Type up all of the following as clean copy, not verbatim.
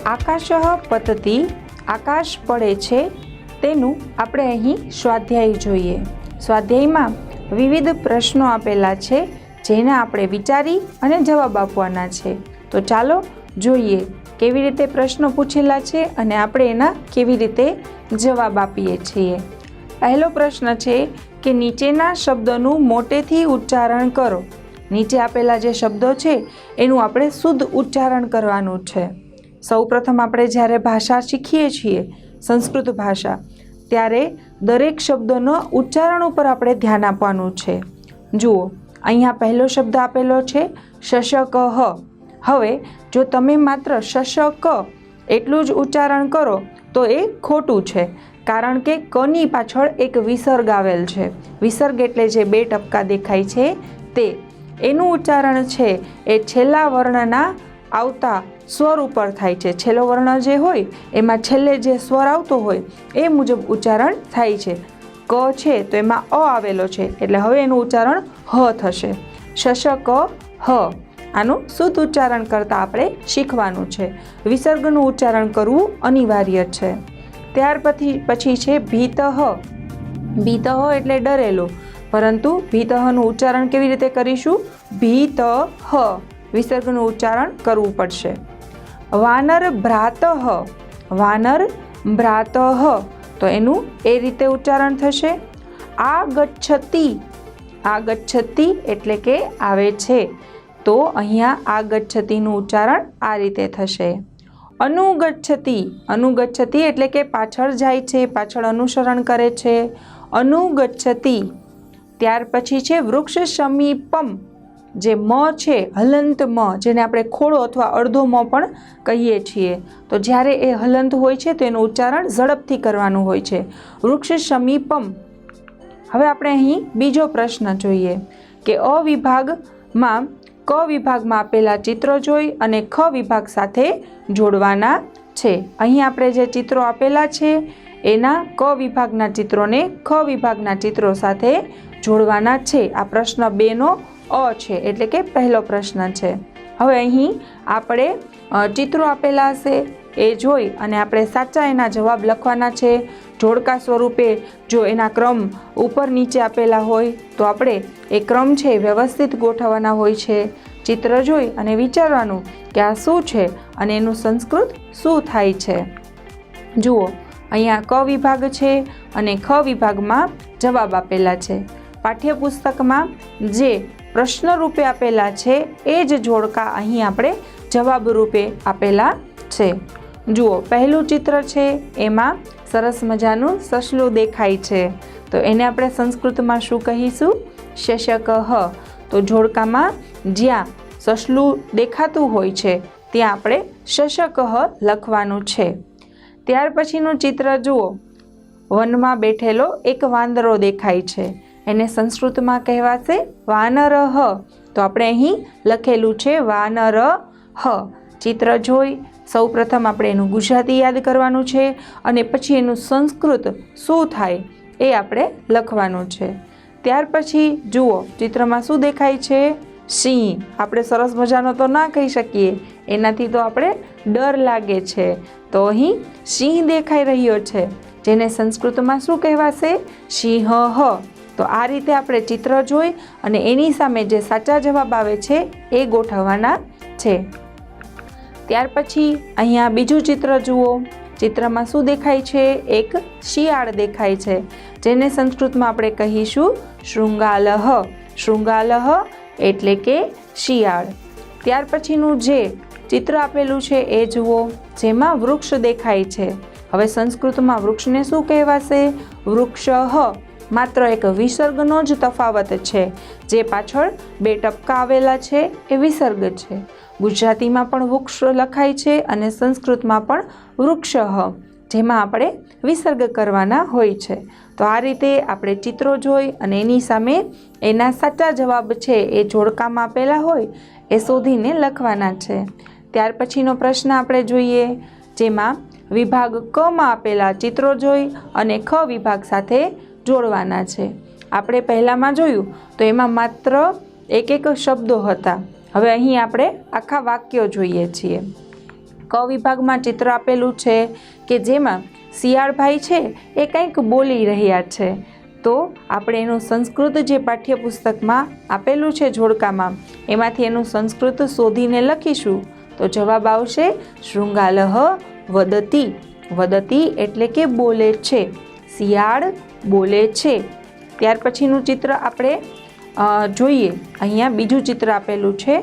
આકાશઃ પતતી, આકાશ પડે છે, તેનું આપણે અહીં સ્વાધ્યાય જોઈએ. સ્વાધ્યાયમાં વિવિધ પ્રશ્નો આપેલા છે, જેના આપણે વિચારી અને જવાબ આપવાના છે. તો ચાલો જોઈએ કેવી રીતે પ્રશ્નો પૂછેલા છે અને આપણે એના કેવી રીતે જવાબ આપીએ છીએ. પહેલો પ્રશ્ન છે કે નીચેના શબ્દોનું મોટેથી ઉચ્ચારણ કરો. નીચે આપેલા જે શબ્દો છે એનું આપણે શુદ્ધ ઉચ્ચારણ કરવાનું છે. સૌપ્રથમ આપણે જ્યારે ભાષા શીખીએ છીએ, સંસ્કૃત ભાષા, ત્યારે દરેક શબ્દોનો ઉચ્ચારણ ઉપર આપણે ધ્યાન આપવાનું છે. જુઓ, અહીંયા પહેલો શબ્દ આપેલો છે શશક. હવે જો તમે માત્ર શશક એટલું જ ઉચ્ચારણ કરો તો એ ખોટું છે, કારણ કે કની પાછળ એક વિસર્ગ આવેલ છે. વિસર્ગ એટલે જે બે ટપકા દેખાય છે તે. એનું ઉચ્ચારણ છે એ છેલ્લા વર્ણના આવતા સ્વર ઉપર થાય છે. છેલ્લો વર્ણ જે હોય એમાં છેલ્લે જે સ્વર આવતો હોય એ મુજબ ઉચ્ચારણ થાય છે. ક છે તો એમાં અ આવેલો છે, એટલે હવે એનું ઉચ્ચારણ હ થશે. શશક હ. આનું શુદ્ધ ઉચ્ચારણ કરતાં આપણે શીખવાનું છે. વિસર્ગનું ઉચ્ચારણ કરવું અનિવાર્ય છે. ત્યાર પછી છે ભીતઃ. ભીતઃ એટલે ડરેલો, પરંતુ ભીતઃનું ઉચ્ચારણ કેવી રીતે કરીશું? ભીતઃ. વિસર્ગનું ઉચ્ચારણ કરવું પડશે. વાનર ભ્રાતઃ. વાનર ભ્રાતઃ, તો એનું એ રીતે ઉચ્ચારણ થશે. આગચ્છતિ. આગચ્છતિ એટલે કે આવે છે, તો અહીંયા આગચ્છતિનું ઉચ્ચારણ આ રીતે થશે. અનુગચ્છતિ. અનુગચ્છતિ એટલે કે પાછળ જાય છે, પાછળ અનુસરણ કરે છે. અનુગચ્છતિ. ત્યાર પછી છે વૃક્ષ સમીપમ. જે મ છે, હલંત મ, જેને આપણે ખોડો અથવા અડધો મ પણ કહીએ છીએ, તો જ્યારે એ હલંત હોય છે તો એનું ઉચ્ચારણ ઝડપથી કરવાનું હોય છે. વૃક્ષ સમીપમ. હવે આપણે અહીં બીજો પ્રશ્ન જોઈએ કે અ વિભાગમાં ક વિભાગમાં આપેલા ચિત્રો જોઈ અને ખ વિભાગ સાથે જોડવાના છે. અહીં આપણે જે ચિત્રો આપેલા છે એના ક વિભાગના ચિત્રોને ખ વિભાગના ચિત્રો સાથે જોડવાના છે. આ પ્રશ્ન 2નો અ છે, એટલે કે પહેલો પ્રશ્ન છે. હવે અહીં આપણે ચિત્રો આપેલા હશે એ જોઈ અને આપણે સાચા એના જવાબ લખવાના છે. જોડકા સ્વરૂપે જો એના ક્રમ ઉપર નીચે આપેલા હોય તો આપણે એ ક્રમ છે વ્યવસ્થિત ગોઠવવાના હોય છે. ચિત્ર જોઈ અને વિચારવાનું કે આ શું છે અને એનું સંસ્કૃત શું થાય છે. જુઓ, અહીંયા ક વિભાગ છે અને ખ વિભાગમાં જવાબ આપેલા છે. પાઠ્યપુસ્તકમાં જે પ્રશ્ન રૂપે આપેલા છે એ જ જોડકા અહીં આપણે જવાબ રૂપે આપેલા છે. જુઓ, પહેલું ચિત્ર છે એમાં સરસ મજાનું સસલું દેખાય છે, તો એને આપણે સંસ્કૃતમાં શું કહીશું? શશક. તો જોડકામાં જ્યાં સસલું દેખાતું હોય છે ત્યાં આપણે શશક લખવાનું છે. ત્યાર પછીનું ચિત્ર જુઓ. વનમાં બેઠેલો એક વાંદરો દેખાય છે, એને સંસ્કૃતમાં કહેવાશે વાનરઃ. તો આપણે અહીં લખેલું છે વાનરઃ. ચિત્ર જોઈ સૌપ્રથમ આપણે એનું ગુજરાતી યાદ કરવાનું છે અને પછી એનું સંસ્કૃત શું થાય એ આપણે લખવાનું છે. ત્યાર પછી જુઓ, ચિત્રમાં શું દેખાય છે? સિંહ. આપણે સરસ મજાનો તો ના કહી શકીએ, એનાથી તો આપણે ડર લાગે છે, તો અહીં સિંહ દેખાઈ રહ્યો છે, જેને સંસ્કૃતમાં શું કહેવાશે? સિંહ. તો આ રીતે આપણે ચિત્ર જોઈ અને એની સામે જે સાચા જવાબ આવે છે એ ગોઠવવાના છે. ત્યાર પછી અહીંયા બીજું ચિત્ર જુઓ. ચિત્રમાં શું દેખાય છે? એક શિયાળ દેખાય છે, જેને સંસ્કૃતમાં આપણે કહીશું શૃંગાલહ. શૃંગાલહ એટલે કે શિયાળ. ત્યાર પછીનું જે ચિત્ર આપેલું છે એ જુઓ, જેમાં વૃક્ષ દેખાય છે. હવે સંસ્કૃતમાં વૃક્ષને શું કહેવાશે? વૃક્ષઃ. માત્ર એક વિસર્ગનો જ તફાવત છે. જે પાછળ બે ટપકા આવેલા છે એ વિસર્ગ છે. ગુજરાતીમાં પણ વૃક્ષ લખાય છે અને સંસ્કૃતમાં પણ વૃક્ષઃ, જેમાં આપણે વિસર્ગ કરવાના હોય છે. તો આ રીતે આપણે ચિત્રો જોઈ અને એની સામે એના સાચા જવાબ છે એ જોડકામાં આપેલા હોય એ શોધીને લખવાના છે. ત્યાર પછીનો પ્રશ્ન આપણે જોઈએ, જેમાં વિભાગ ક માં આપેલા ચિત્રો જોઈ અને ખ વિભાગ સાથે જોડવાના છે. આપણે પહેલામાં જોયું તો એમાં માત્ર એક શબ્દો હતા. હવે અહીં આપણે આખા વાક્યો જોઈએ છીએ. ક વિભાગમાં ચિત્ર આપેલું છે કે જેમાં શિયાળભાઈ છે એ કંઈક બોલી રહ્યા છે, તો આપણે એનું સંસ્કૃત જે પાઠ્યપુસ્તકમાં આપેલું છે જોડકામાં, એમાંથી એનું સંસ્કૃત શોધીને લખીશું. તો જવાબ આવશે શૃંગાલહ વદતી. વદતી એટલે કે બોલે છે, શિયાળ બોલે છે. ત્યાર પછીનું ચિત્ર આપણે જોઈએ. અહીંયા બીજું ચિત્ર આપેલું છે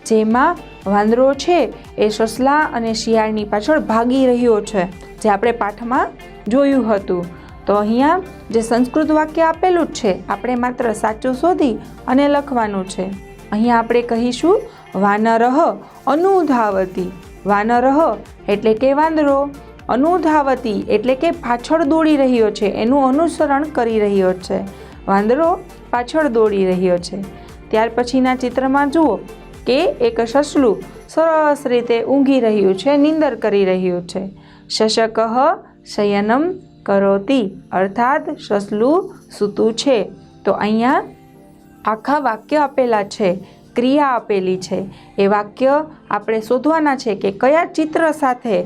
જેમાં વાંદરો છે એ સસલા અને શિયાળની પાછળ ભાગી રહ્યો છે, જે આપણે પાઠમાં જોયું હતું. તો અહીંયા જે સંસ્કૃત વાક્ય આપેલું જ છે, આપણે માત્ર સાચું શોધી અને લખવાનું છે. અહીંયા આપણે કહીશું વાનરઃ અનુધાવતી. વાનરઃ એટલે કે વાંદરો, અનુધાવતી એટલે કે પાછળ દોડી રહ્યો છે, એનું અનુસરણ કરી રહ્યો છે. વાંદરો પાછળ દોડી રહ્યો છે. ત્યાર પછીના ચિત્રમાં જુઓ કે એક સસલું સરસ રીતે ઊંઘી રહ્યું છે, નીંદર કરી રહ્યું છે. શશકઃ શયનમ કરોતી, અર્થાત સસલું સૂતું છે. તો અહીંયા આખા વાક્ય આપેલા છે, ક્રિયા આપેલી છે. એ વાક્ય આપણે શોધવાના છે કે કયા ચિત્ર સાથે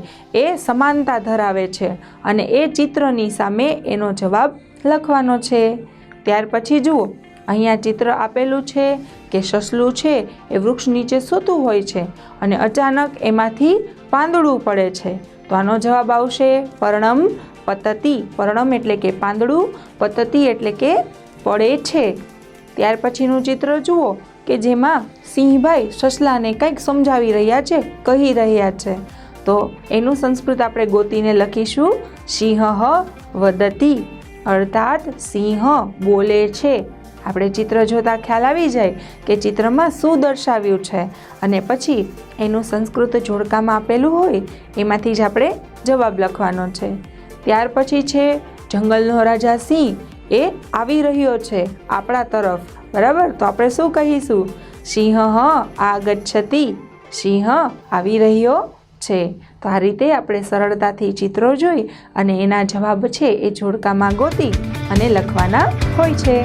એ સમાનતા ધરાવે છે અને એ ચિત્રની સામે એનો જવાબ લખવાનો છે. ત્યાર પછી જુઓ, અહીંયા ચિત્ર આપેલું છે કે સસલું છે એ વૃક્ષ નીચે સૂતું હોય છે અને અચાનક એમાંથી પાંદડું પડે છે. તો આનો જવાબ આવશે પર્ણમ પતતી. પર્ણમ એટલે કે પાંદડું, પતતી એટલે કે પડે છે. ત્યાર પછીનું ચિત્ર જુઓ કે જેમાં સિંહભાઈ સસલાને કંઈક સમજાવી રહ્યા છે, કહી રહ્યા છે. તો એનું સંસ્કૃત આપણે ગોતીને લખીશું સિંહ વદતી, અર્થાત સિંહ બોલે છે. આપણે ચિત્ર જોતા ખ્યાલ આવી જાય કે ચિત્રમાં શું દર્શાવ્યું છે અને પછી એનું સંસ્કૃત જોડકામાં આપેલું હોય એમાંથી જ આપણે જવાબ લખવાનો છે. ત્યાર પછી છે જંગલનો રાજા સિંહ એ આવી રહ્યો છે આપણા તરફ, બરાબર? તો આપણે શું કહીશું? સિંહ આગચ્છતિ. સિંહ આવી રહ્યો છે. તો આ રીતે આપણે સરળતાથી ચિત્રો જોઈ અને એના જવાબ છે એ જોડકામાં ગોતી અને લખવાના હોય છે.